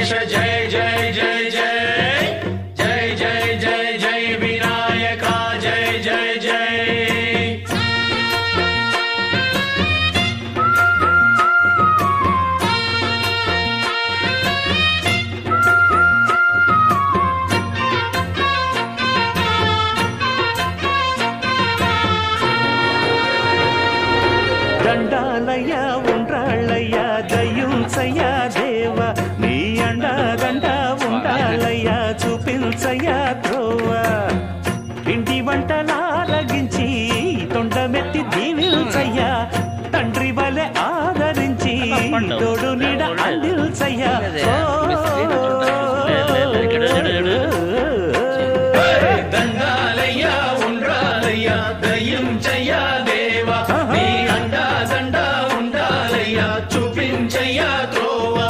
गणेश जय जय जय जय जय जय जय जय विनायका जय जय जय దండాలయ్యా ఉండ్రాళ్ళయ్యా దయ్యుంచయ్యా దేవ నీ అండా దండ ఉండాలయ్యా చూపించయ్యా త్రోవ ఇంటి వంటలారగించి తొండమెత్తి దీవించయ్యా తండ్రి వలె ఆదరించి తోడు నీడ అందించయ్యా దండాలయ్యా ఉండ్రాలయ్యా దయ్యుంచయ్యా దేవ నీ అండా దండ ఉండాలయ్యా చూపించయ్యా త్రోవా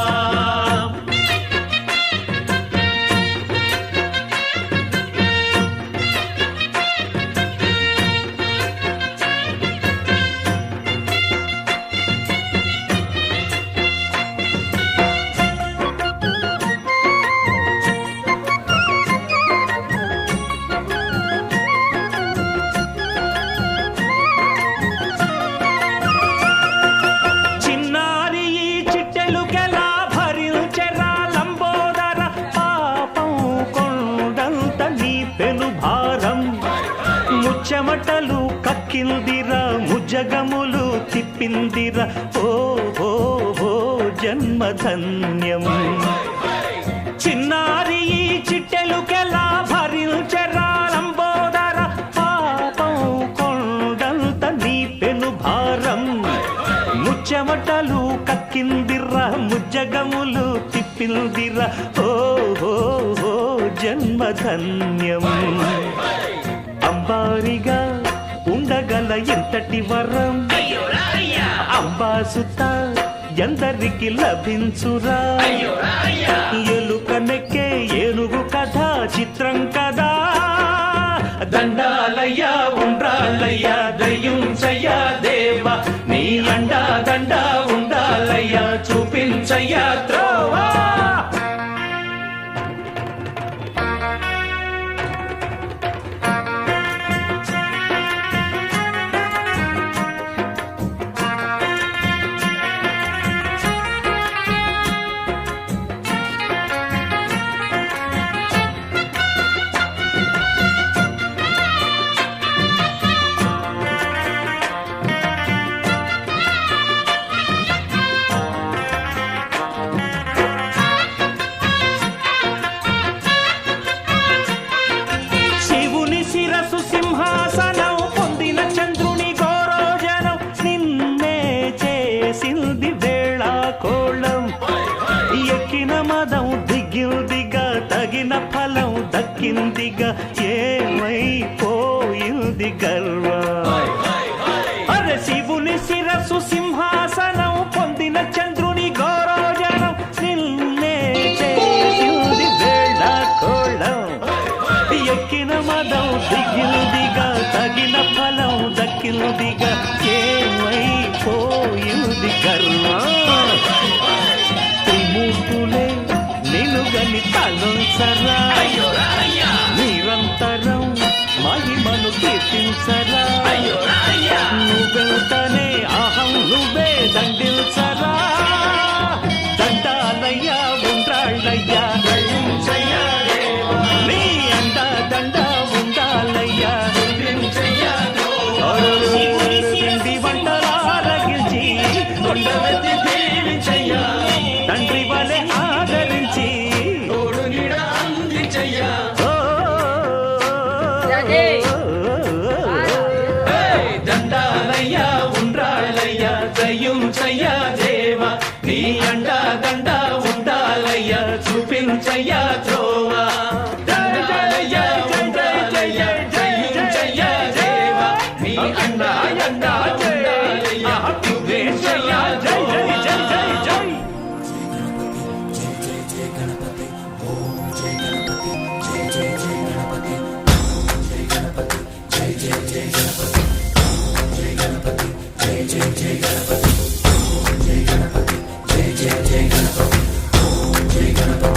చెమటలు కక్కిందిరా ముజగములు తిప్పిందిరా ఓ ఓ ఓ జన్మధన్యం చిన్నారి ఈ చిట్టెలుకెలా భరించెరా లంబోదర పాపం కొండంత నీ పెను భారం ముచ్చెమటలు కక్కిందిరా ముజ్జగములు తిప్పిందిరా ఓ ఓ ఓ జన్మధన్యం అంబారిగా ఉండగల ఎంతటి వరం అంబాసుత ఎందరికి లభించురా ఎలుక నెక్కే ఏనుగు కథ చిత్రం కదా దండాలయ్యా ఉండ్రాలయ్యా దయ్యుంచయ్యా దేవ నీ అండా దండ ఉండాలయ్యా చూపించయ్యా త్రోవా సింహాసనం పొందిన చంద్రుని గౌరోజనం నిన్నే చేసింది వేళ కోళం ఎక్కిన మదం దిగిందిగా తగిన ఫలం దక్కిందిగా ఏమైపోయింది గర్వం అరే శివుని శిరసు సింహాసనం పొందిన చంద్రుని గౌరోజనం నిన్నే చేసింది వేళ కోళం ఎక్కిన మదం దిగిందిగా తగిన ఫలం దక్కిందిగా ఏమైపోయింది కర్మ త్రిమూర్తులే నిలుగని తలుంచరా నిరంతరం మహిమను కీర్తించరా నువ్వెంతనే అహం నువ్వే దండిల్చరా దండాలయ్యా ఉండ్రాళ్ళయ్యా నీ అండ దండ ఉండాలయ్యా పిండి వంటలారగించి కొండవెత్తి దీవించయ్యా తండ్రి వలె ఆదరించి తోడు నీడ అందించయ్యా దండాలయ్యా ఉండ్రాళ్ళయ్యా దయ్యుంచయ్యా దేవ నీ అండ దండ ఉండాలయ్యా చూపించయ్యా త్రోవా దండాలయ్యా ఉండ్రాళ్ళయ్యా దయ్యుంచయ్యా దేవ నీ అండ దండ ఉండాలయ్యా చూపించయ్యా జై జై జై జై జై జై గణపతి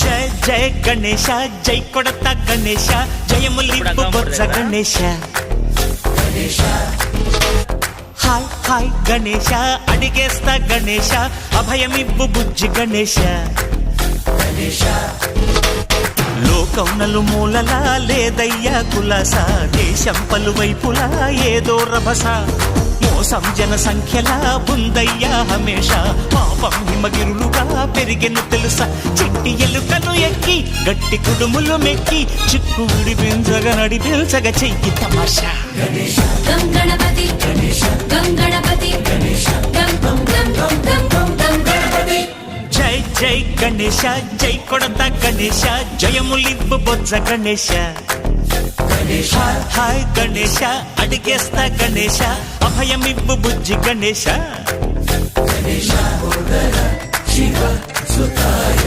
జయ జయ గణేశ జై కొడత గణేశ జయములిప్పు బొజ్జ గణేశ హాయ్ హాయ్ గణేశ అడిగేస్తా గణేశ అభయమివ్వు బుజ్జి గణేశ లోకం నలుమూలలా లేదయ్యా కులాస దేశం పలువైపులా ఏదో రభస మోసం జన సంఖ్యలా ఉందయ్యా హమేష పాపం హిమగిరులుగా పెరిగెను తెలుసా చిట్టి ఎలుకను ఎక్కి గట్టి కుడుములు మెక్కి చిక్కు విడిపించగా నడిపించగా చెయ్యి తమాషా గం గణపతి గం గణపతి గం గం గం గం గం గం గణపతి జై జై గణేశ జై కొడత గణేశ జయములివ్వు బొజ్జ గణేశ హాయ్ హాయ్ గణేశ అడిగేస్తా గణేశ అభయమివ్వు బుజ్జి గణేశ శివ సుతాయ